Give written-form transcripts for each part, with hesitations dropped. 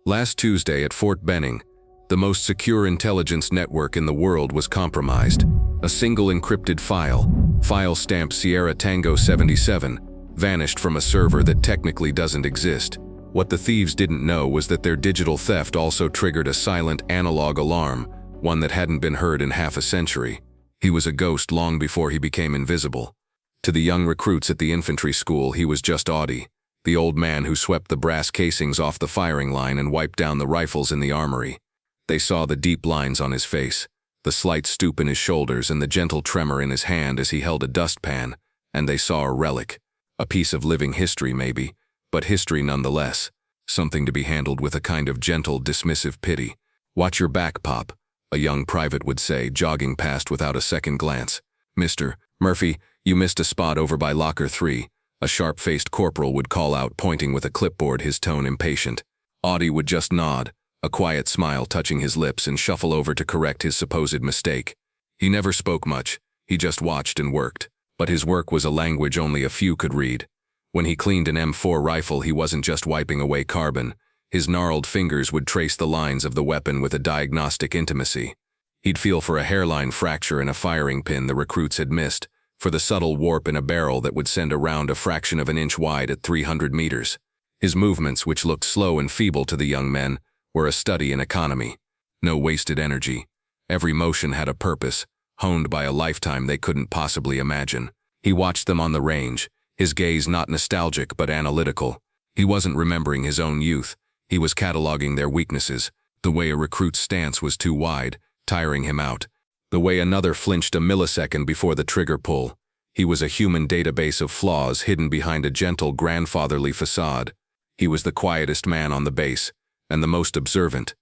Last Tuesday at Fort Benning, the most secure intelligence network in the world was compromised. A single encrypted file stamped Sierra Tango 77, vanished from a server that technically doesn't exist. What the thieves didn't know was that their digital theft also triggered a silent analog alarm, one that hadn't been heard in half a century. He was a ghost long before he became invisible. To the young recruits at the infantry school, he was just Audie, the old man who swept the brass casings off the firing line and wiped down the rifles in the armory. They saw the deep lines on his face, the slight stoop in his shoulders, and the gentle tremor in his hand as he held a dustpan, and they saw a relic. A piece of living history, maybe, but history nonetheless, something to be handled with a kind of gentle, dismissive pity. "Watch your back, Pop," a young private would say, jogging past without a second glance. "Mr. Murphy, you missed a spot over by Locker 3, a sharp-faced corporal would call out, pointing with a clipboard, his tone impatient. Audie would just nod, a quiet smile touching his lips, and shuffle over to correct his supposed mistake. He never spoke much, he just watched and worked. But his work was a language only a few could read. When he cleaned an M4 rifle, he wasn't just wiping away carbon. His gnarled fingers would trace the lines of the weapon with a diagnostic intimacy. He'd feel for a hairline fracture in a firing pin the recruits had missed, for the subtle warp in a barrel that would send a round a fraction of an inch wide at 300 meters. His movements, which looked slow and feeble to the young men, were a study in economy. No wasted energy. Every motion had a purpose, honed by a lifetime they couldn't possibly imagine. He watched them on the range, his gaze not nostalgic but analytical. He wasn't remembering his own youth, he was cataloging their weaknesses. The way a recruit's stance was too wide, tiring him out. The way another flinched a millisecond before the trigger pull. He was a human database of flaws hidden behind a gentle, grandfatherly facade. He was the quietest man on the base, and the most observant.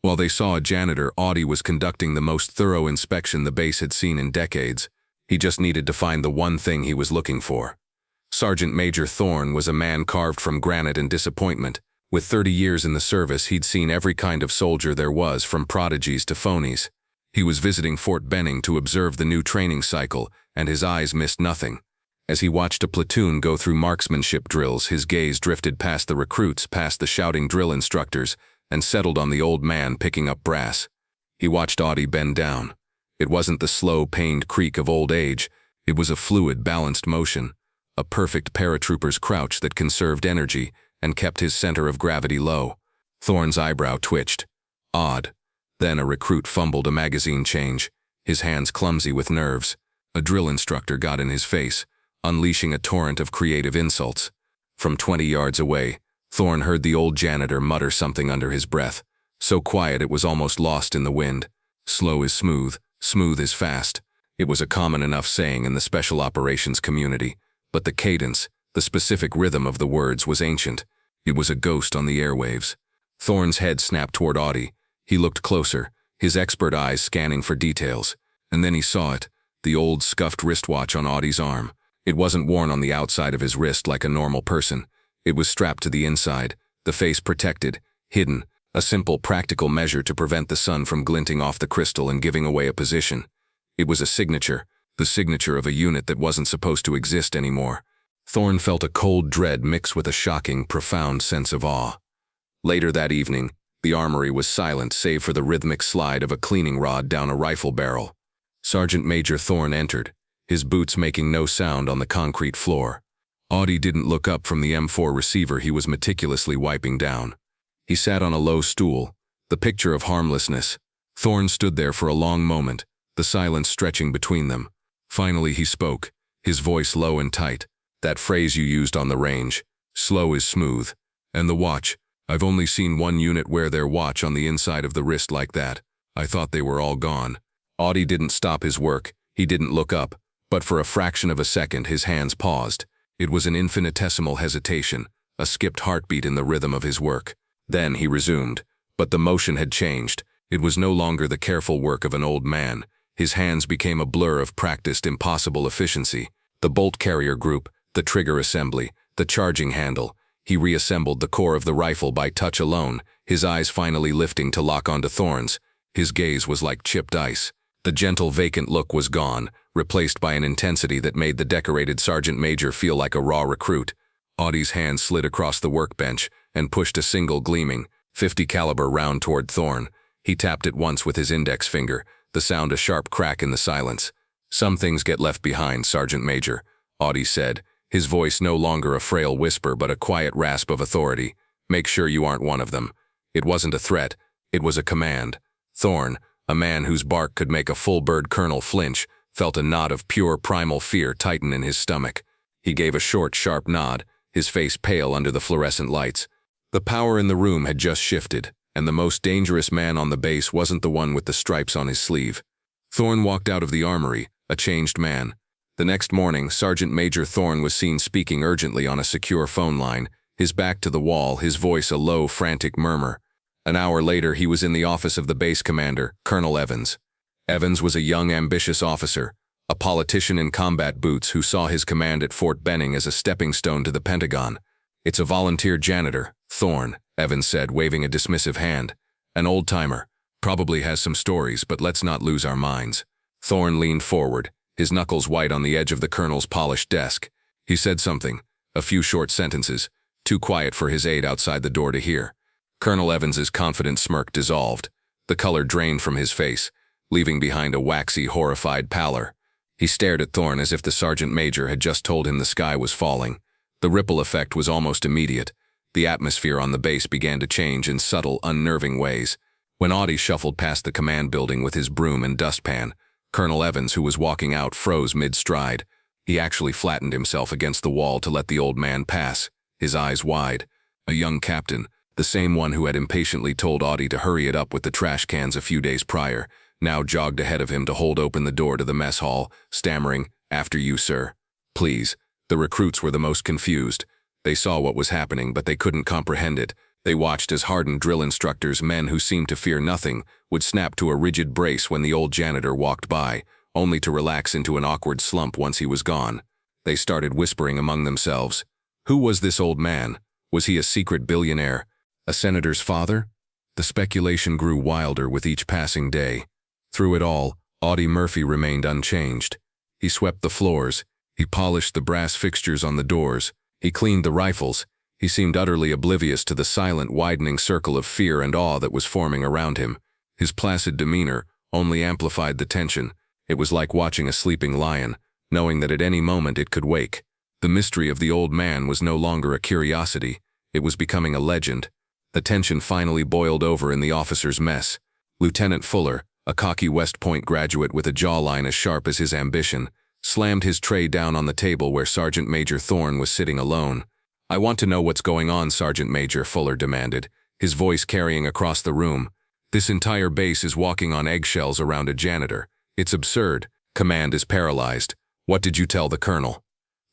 While they saw a janitor, Audie was conducting the most thorough inspection the base had seen in decades. He just needed to find the one thing he was looking for. Sergeant Major Thorne was a man carved from granite and disappointment. With 30 years in the service, he'd seen every kind of soldier there was, from prodigies to phonies. He was visiting Fort Benning to observe the new training cycle, and his eyes missed nothing. As he watched a platoon go through marksmanship drills, his gaze drifted past the recruits, past the shouting drill instructors, and settled on the old man picking up brass. He watched Audie bend down. It wasn't the slow, pained creak of old age. It was a fluid, balanced motion, a perfect paratrooper's crouch that conserved energy and kept his center of gravity low. Thorne's eyebrow twitched. Odd. Then a recruit fumbled a magazine change, his hands clumsy with nerves. A drill instructor got in his face, unleashing a torrent of creative insults. From 20 yards away, Thorne heard the old janitor mutter something under his breath, so quiet it was almost lost in the wind. Slow is smooth, smooth is fast. It was a common enough saying in the special operations community, but the cadence, the specific rhythm of the words was ancient. It was a ghost on the airwaves. Thorne's head snapped toward Audie. He looked closer, his expert eyes scanning for details, and then he saw it, the old scuffed wristwatch on Audie's arm. It wasn't worn on the outside of his wrist like a normal person. It was strapped to the inside, the face protected, hidden, a simple practical measure to prevent the sun from glinting off the crystal and giving away a position. It was a signature, the signature of a unit that wasn't supposed to exist anymore. Thorne felt a cold dread mixed with a shocking, profound sense of awe. Later that evening, the armory was silent save for the rhythmic slide of a cleaning rod down a rifle barrel. Sergeant Major Thorne entered, his boots making no sound on the concrete floor. Audie didn't look up from the M4 receiver he was meticulously wiping down. He sat on a low stool, the picture of harmlessness. Thorne stood there for a long moment, the silence stretching between them. Finally he spoke, his voice low and tight. "That phrase you used on the range, slow is smooth. And the watch, I've only seen one unit wear their watch on the inside of the wrist like that. I thought they were all gone." Audie didn't stop his work, he didn't look up, but for a fraction of a second his hands paused. It was an infinitesimal hesitation, a skipped heartbeat in the rhythm of his work. Then he resumed, but the motion had changed. It was no longer the careful work of an old man. His hands became a blur of practiced, impossible efficiency. The bolt carrier group, the trigger assembly, the charging handle. He reassembled the core of the rifle by touch alone, his eyes finally lifting to lock onto Thorne's. His gaze was like chipped ice. The gentle, vacant look was gone, replaced by an intensity that made the decorated sergeant major feel like a raw recruit. Audie's hand slid across the workbench and pushed a single gleaming, .50 caliber round toward Thorn. He tapped it once with his index finger, the sound a sharp crack in the silence. "Some things get left behind, Sergeant Major," Audie said, his voice no longer a frail whisper but a quiet rasp of authority. "Make sure you aren't one of them." It wasn't a threat, it was a command. Thorn, a man whose bark could make a full-bird colonel flinch, felt a knot of pure primal fear tighten in his stomach. He gave a short, sharp nod, his face pale under the fluorescent lights. The power in the room had just shifted, and the most dangerous man on the base wasn't the one with the stripes on his sleeve. Thorn walked out of the armory, a changed man. The next morning, Sergeant Major Thorn was seen speaking urgently on a secure phone line, his back to the wall, his voice a low, frantic murmur. An hour later, he was in the office of the base commander, Colonel Evans. Evans was a young, ambitious officer, a politician in combat boots who saw his command at Fort Benning as a stepping stone to the Pentagon. "It's a volunteer janitor, Thorn," Evans said, waving a dismissive hand. "An old-timer. Probably has some stories, but let's not lose our minds." Thorn leaned forward, his knuckles white on the edge of the colonel's polished desk. He said something, a few short sentences, too quiet for his aide outside the door to hear. Colonel Evans's confident smirk dissolved. The color drained from his face, leaving behind a waxy, horrified pallor. He stared at Thorn as if the sergeant major had just told him the sky was falling. The ripple effect was almost immediate. The atmosphere on the base began to change in subtle, unnerving ways. When Audie shuffled past the command building with his broom and dustpan, Colonel Evans, who was walking out, froze mid-stride. He actually flattened himself against the wall to let the old man pass, his eyes wide. A young captain, the same one who had impatiently told Audie to hurry it up with the trash cans a few days prior, now jogged ahead of him to hold open the door to the mess hall, stammering, "After you, sir." "Please." The recruits were the most confused. They saw what was happening, but they couldn't comprehend it. They watched as hardened drill instructors, men who seemed to fear nothing, would snap to a rigid brace when the old janitor walked by, only to relax into an awkward slump once he was gone. They started whispering among themselves. Who was this old man? Was he a secret billionaire? A senator's father? The speculation grew wilder with each passing day. Through it all, Audie Murphy remained unchanged. He swept the floors. He polished the brass fixtures on the doors. He cleaned the rifles. He seemed utterly oblivious to the silent, widening circle of fear and awe that was forming around him. His placid demeanor only amplified the tension. It was like watching a sleeping lion, knowing that at any moment it could wake. The mystery of the old man was no longer a curiosity. It was becoming a legend. The tension finally boiled over in the officers' mess. Lieutenant Fuller, a cocky West Point graduate with a jawline as sharp as his ambition, slammed his tray down on the table where Sergeant Major Thorn was sitting alone. "I want to know what's going on, Sergeant Major," Fuller demanded, his voice carrying across the room. "This entire base is walking on eggshells around a janitor. It's absurd. Command is paralyzed. What did you tell the colonel?"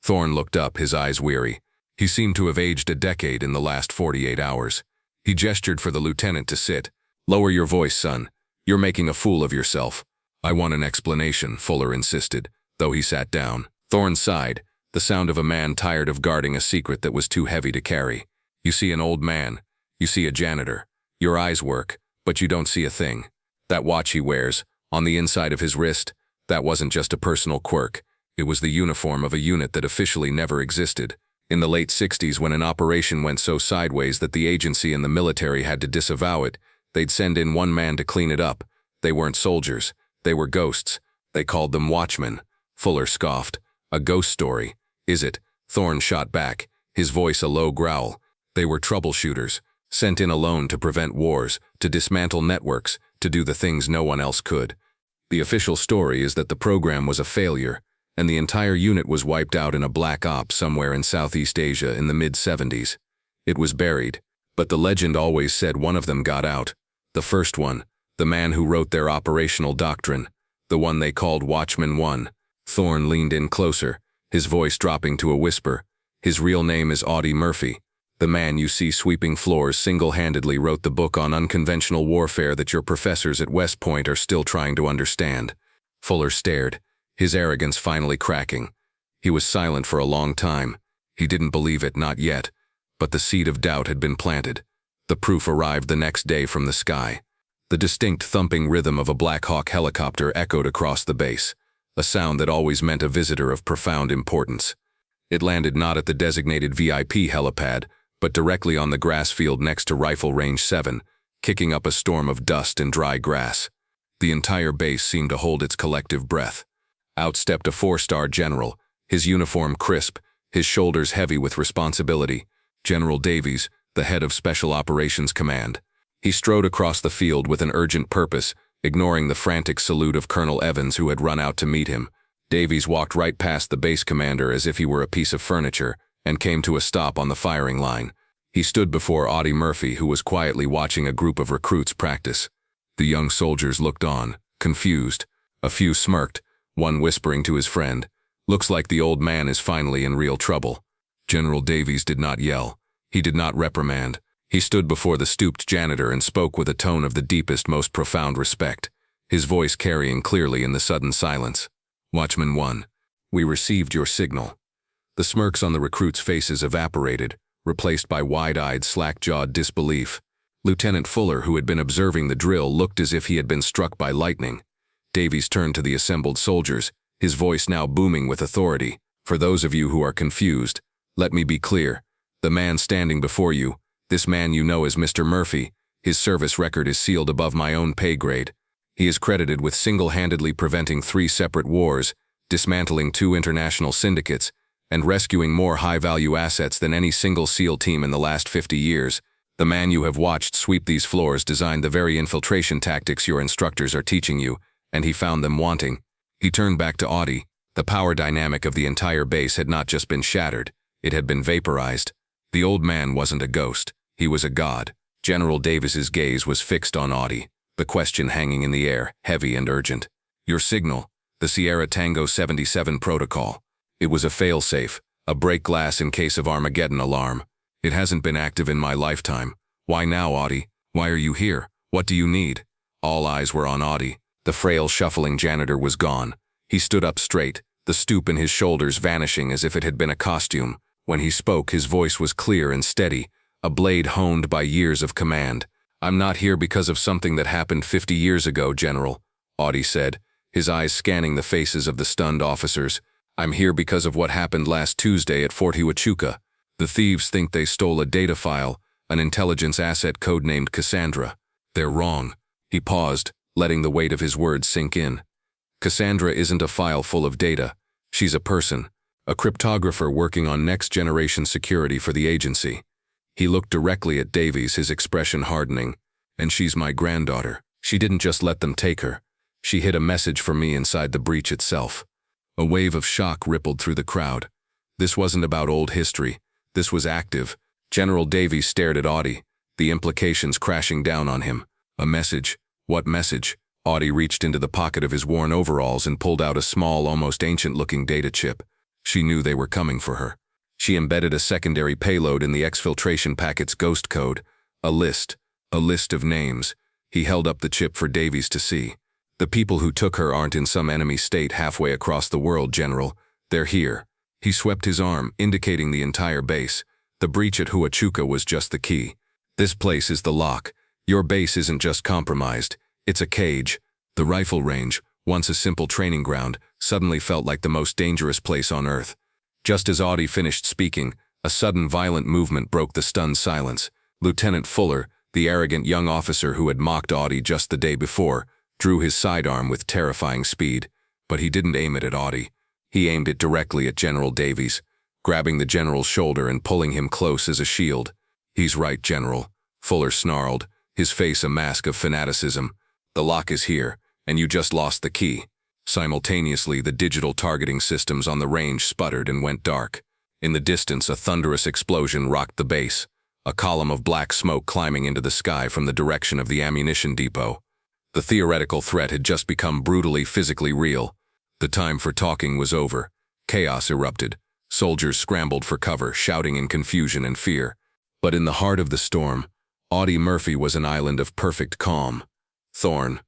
Thorn looked up, his eyes weary. He seemed to have aged a decade in the last 48 hours. He gestured for the lieutenant to sit. "Lower your voice, son. You're making a fool of yourself." "I want an explanation," Fuller insisted, though he sat down. Thorn sighed, the sound of a man tired of guarding a secret that was too heavy to carry. "You see an old man. You see a janitor. Your eyes work, but you don't see a thing. That watch he wears, on the inside of his wrist, that wasn't just a personal quirk. It was the uniform of a unit that officially never existed. In the late 60s, when an operation went so sideways that the agency and the military had to disavow it, they'd send in one man to clean it up. They weren't soldiers. They were ghosts. They called them watchmen." Fuller scoffed. "A ghost story, is it?" Thorn shot back, his voice a low growl. "They were troubleshooters, sent in alone to prevent wars, to dismantle networks, to do the things no one else could. The official story is that the program was a failure, and the entire unit was wiped out in a black op somewhere in Southeast Asia in the mid-70s. It was buried, but the legend always said one of them got out. The first one, the man who wrote their operational doctrine, the one they called Watchman 1. Thorn leaned in closer, his voice dropping to a whisper. "His real name is Audie Murphy. The man you see sweeping floors single-handedly wrote the book on unconventional warfare that your professors at West Point are still trying to understand." Fuller stared, his arrogance finally cracking. He was silent for a long time. He didn't believe it, not yet. But the seed of doubt had been planted. The proof arrived the next day from the sky. The distinct thumping rhythm of a Black Hawk helicopter echoed across the base, a sound that always meant a visitor of profound importance. It landed not at the designated VIP helipad, but directly on the grass field next to Rifle Range 7, kicking up a storm of dust and dry grass. The entire base seemed to hold its collective breath. Out stepped a 4-star general, his uniform crisp, his shoulders heavy with responsibility. General Davies, the head of Special Operations Command. He strode across the field with an urgent purpose, ignoring the frantic salute of Colonel Evans who had run out to meet him. Davies walked right past the base commander as if he were a piece of furniture, and came to a stop on the firing line. He stood before Audie Murphy, who was quietly watching a group of recruits practice. The young soldiers looked on, confused. A few smirked, one whispering to his friend, "Looks like the old man is finally in real trouble." General Davies did not yell. He did not reprimand. He stood before the stooped janitor and spoke with a tone of the deepest, most profound respect, his voice carrying clearly in the sudden silence. "Watchman 1, we received your signal." The smirks on the recruits' faces evaporated, replaced by wide-eyed, slack-jawed disbelief. Lieutenant Fuller, who had been observing the drill, looked as if he had been struck by lightning. Davies turned to the assembled soldiers, his voice now booming with authority. "For those of you who are confused, let me be clear. The man standing before you, this man you know as Mr. Murphy, his service record is sealed above my own pay grade. He is credited with single-handedly preventing 3 separate wars, dismantling 2 international syndicates, and rescuing more high-value assets than any single SEAL team in the last 50 years. The man you have watched sweep these floors designed the very infiltration tactics your instructors are teaching you, and he found them wanting." He turned back to Audie. The power dynamic of the entire base had not just been shattered, it had been vaporized. The old man wasn't a ghost, he was a god. General Davis's gaze was fixed on Audie, the question hanging in the air, heavy and urgent. "Your signal, the Sierra Tango 77 protocol. It was a fail-safe, a break glass in case of Armageddon alarm. It hasn't been active in my lifetime. Why now, Audie? Why are you here? What do you need?" All eyes were on Audie. The frail, shuffling janitor was gone. He stood up straight, the stoop in his shoulders vanishing as if it had been a costume. When he spoke, his voice was clear and steady, a blade honed by years of command. "I'm not here because of something that happened 50 years ago, General," Audie said, his eyes scanning the faces of the stunned officers. "I'm here because of what happened last Tuesday at Fort Huachuca. The thieves think they stole a data file, an intelligence asset codenamed Cassandra. They're wrong." He paused, letting the weight of his words sink in. "Cassandra isn't a file full of data. She's a person, a cryptographer working on next-generation security for the agency." He looked directly at Davies, his expression hardening. "And she's my granddaughter. She didn't just let them take her. She hid a message for me inside the breach itself." A wave of shock rippled through the crowd. This wasn't about old history. This was active. General Davies stared at Audie, the implications crashing down on him. A message? What message? Audie reached into the pocket of his worn overalls and pulled out a small, almost ancient-looking data chip. She knew they were coming for her. She embedded a secondary payload in the exfiltration packet's ghost code. A list of names. He held up the chip for Davies to see. "The people who took her aren't in some enemy state halfway across the world, General. They're here." He swept his arm, indicating the entire base. "The breach at Huachuca was just the key. This place is the lock. Your base isn't just compromised. It's a cage." The rifle range, once a simple training ground, suddenly felt like the most dangerous place on Earth. Just as Audie finished speaking, a sudden violent movement broke the stunned silence. Lieutenant Fuller, the arrogant young officer who had mocked Audie just the day before, drew his sidearm with terrifying speed. But he didn't aim it at Audie. He aimed it directly at General Davies, grabbing the general's shoulder and pulling him close as a shield. "He's right, General," Fuller snarled, his face a mask of fanaticism. "The lock is here, and you just lost the key." Simultaneously, the digital targeting systems on the range sputtered and went dark. In the distance, a thunderous explosion rocked the base, a column of black smoke climbing into the sky from the direction of the ammunition depot. The theoretical threat had just become brutally physically real. The time for talking was over. Chaos erupted. Soldiers scrambled for cover, shouting in confusion and fear. But in the heart of the storm, Audie Murphy was an island of perfect calm. "Thorne.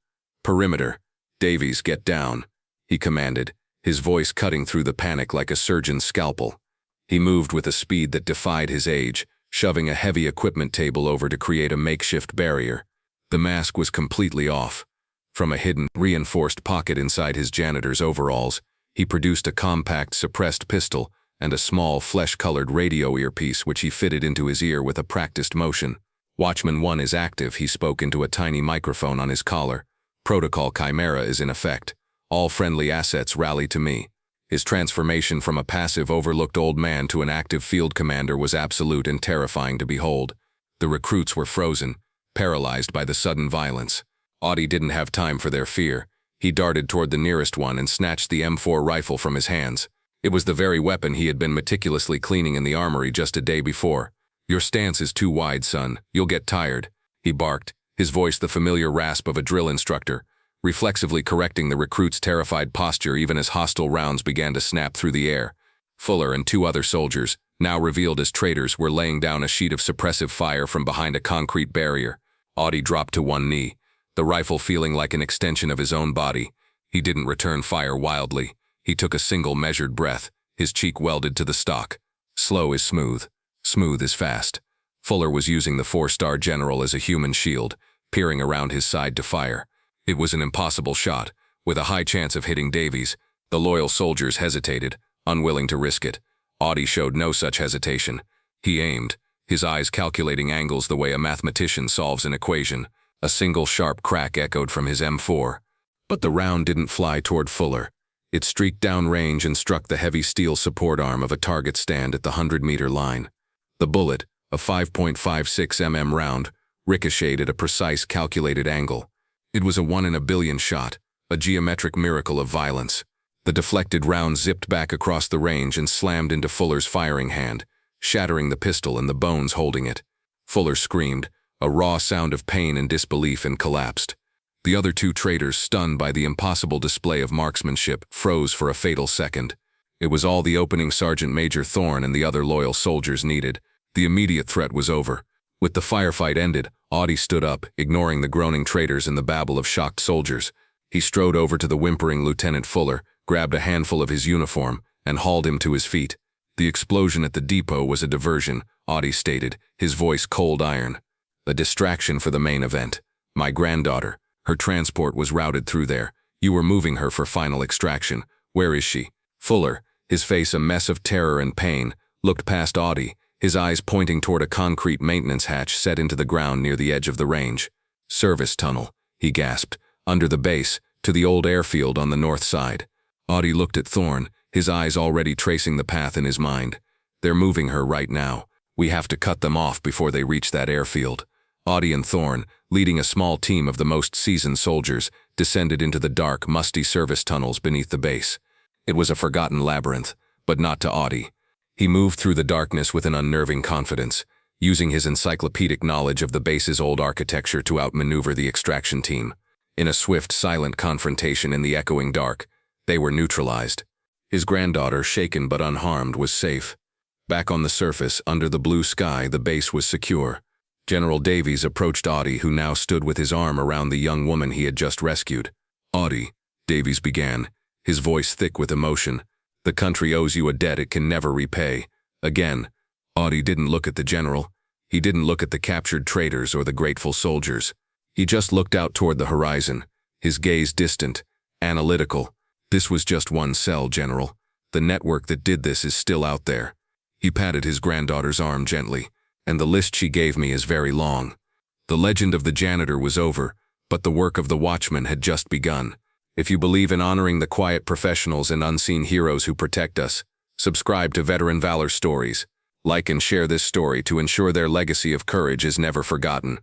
Perimeter. Davies, get down," he commanded, his voice cutting through the panic like a surgeon's scalpel. He moved with a speed that defied his age, shoving a heavy equipment table over to create a makeshift barrier. The mask was completely off. From a hidden, reinforced pocket inside his janitor's overalls, he produced a compact, suppressed pistol and a small, flesh-colored radio earpiece which he fitted into his ear with a practiced motion. Watchman 1 is active, he spoke into a tiny microphone on his collar. Protocol Chimera is in effect. All friendly assets rally to me. His transformation from a passive, overlooked old man to an active field commander was absolute and terrifying to behold. The recruits were frozen, paralyzed by the sudden violence. Audie didn't have time for their fear. He darted toward the nearest one and snatched the M4 rifle from his hands. It was the very weapon he had been meticulously cleaning in the armory just a day before. "Your stance is too wide, son. You'll get tired," he barked, his voice the familiar rasp of a drill instructor, reflexively correcting the recruit's terrified posture even as hostile rounds began to snap through the air. Fuller and 2 other soldiers, now revealed as traitors, were laying down a sheet of suppressive fire from behind a concrete barrier. Audie dropped to one knee, the rifle feeling like an extension of his own body. He didn't return fire wildly. He took a single measured breath, his cheek welded to the stock. Slow is smooth. Smooth is fast. Fuller was using the 4-star general as a human shield, peering around his side to fire. It was an impossible shot, with a high chance of hitting Davies. The loyal soldiers hesitated, unwilling to risk it. Audie showed no such hesitation. He aimed, his eyes calculating angles the way a mathematician solves an equation. A single sharp crack echoed from his M4. But the round didn't fly toward Fuller. It streaked down range and struck the heavy steel support arm of a target stand at the 100-meter line. The bullet, a 5.56 mm round, ricocheted at a precise calculated angle. It was a 1 in a billion shot, a geometric miracle of violence. The deflected round zipped back across the range and slammed into Fuller's firing hand, shattering the pistol and the bones holding it. Fuller screamed, a raw sound of pain and disbelief, and collapsed. The other 2 traitors, stunned by the impossible display of marksmanship, froze for a fatal second. It was all the opening Sergeant Major Thorne and the other loyal soldiers needed. The immediate threat was over. With the firefight ended, Audie stood up, ignoring the groaning traitors and the babble of shocked soldiers. He strode over to the whimpering Lieutenant Fuller, grabbed a handful of his uniform, and hauled him to his feet. The explosion at the depot was a diversion, Audie stated, his voice cold iron. A distraction for the main event. My granddaughter. Her transport was routed through there. You were moving her for final extraction. Where is she? Fuller, his face a mess of terror and pain, looked past Audie, his eyes pointing toward a concrete maintenance hatch set into the ground near the edge of the range. Service tunnel, he gasped, under the base, to the old airfield on the north side. Audie looked at Thorne, his eyes already tracing the path in his mind. They're moving her right now. We have to cut them off before they reach that airfield. Audie and Thorne, leading a small team of the most seasoned soldiers, descended into the dark, musty service tunnels beneath the base. It was a forgotten labyrinth, but not to Audie. He moved through the darkness with an unnerving confidence, using his encyclopedic knowledge of the base's old architecture to outmaneuver the extraction team. In a swift, silent confrontation in the echoing dark, they were neutralized. His granddaughter, shaken but unharmed, was safe. Back on the surface, under the blue sky, the base was secure. General Davies approached Audie, who now stood with his arm around the young woman he had just rescued. "Audie," Davies began, his voice thick with emotion, "the country owes you a debt it can never repay." Again, Audie didn't look at the general. He didn't look at the captured traitors or the grateful soldiers. He just looked out toward the horizon, his gaze distant, analytical. "This was just one cell, General. The network that did this is still out there." He patted his granddaughter's arm gently. "And the list she gave me is very long." The legend of the janitor was over, but the work of the watchman had just begun. If you believe in honoring the quiet professionals and unseen heroes who protect us, subscribe to Veteran Valor Stories. Like and share this story to ensure their legacy of courage is never forgotten.